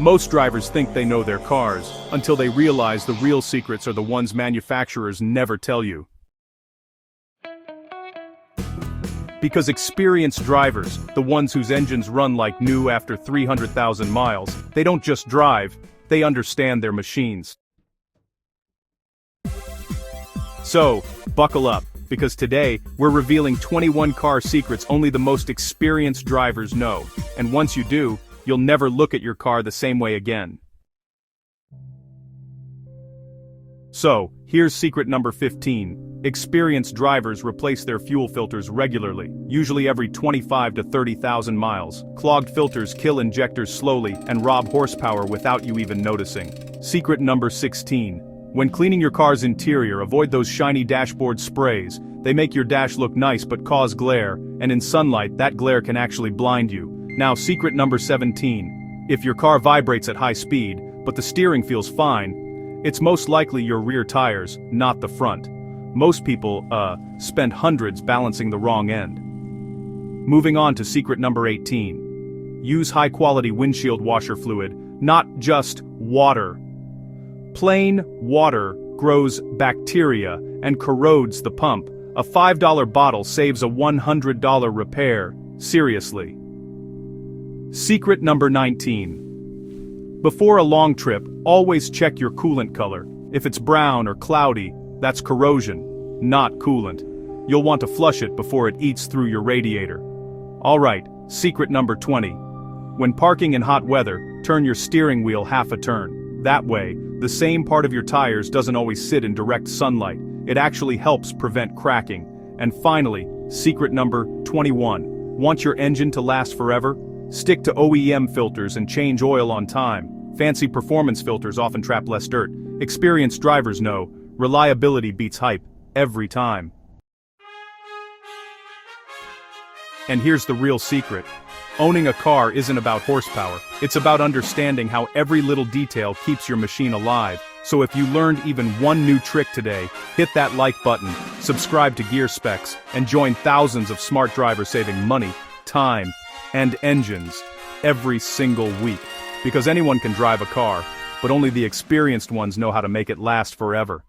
Most drivers think they know their cars, until they realize the real secrets are the ones manufacturers never tell you. Because experienced drivers, the ones whose engines run like new after 300,000 miles, they don't just drive, they understand their machines. So, buckle up, because today, we're revealing 21 car secrets only the most experienced drivers know, and once you do, you'll never look at your car the same way again. So, here's secret number 15. Experienced drivers replace their fuel filters regularly, usually every 25 to 30,000 miles. Clogged filters kill injectors slowly and rob horsepower without you even noticing. Secret number 16. When cleaning your car's interior, avoid those shiny dashboard sprays. They make your dash look nice but cause glare, and in sunlight, that glare can actually blind you. Now, secret number 17. If your car vibrates at high speed, but the steering feels fine, it's most likely your rear tires, not the front. Most people, spend hundreds balancing the wrong end. Moving on to secret number 18. Use high-quality windshield washer fluid, not just water. Plain water grows bacteria and corrodes the pump. A $5 bottle saves a $100 repair. Seriously. Secret number 19. Before a long trip, always check your coolant color. If it's brown or cloudy, that's corrosion, not coolant. You'll want to flush it before it eats through your radiator. Alright, secret number 20. When parking in hot weather, turn your steering wheel half a turn. That way, the same part of your tires doesn't always sit in direct sunlight. It actually helps prevent cracking. And finally, secret number 21. Want your engine to last forever? Stick to OEM filters and change oil on time. Fancy performance filters often trap less dirt. Experienced drivers know, reliability beats hype, every time. And here's the real secret. Owning a car isn't about horsepower, it's about understanding how every little detail keeps your machine alive. So if you learned even one new trick today, hit that like button, subscribe to Gear Specs, and join thousands of smart drivers saving money, time, and engines every single week. Because anyone can drive a car, but only the experienced ones know how to make it last forever.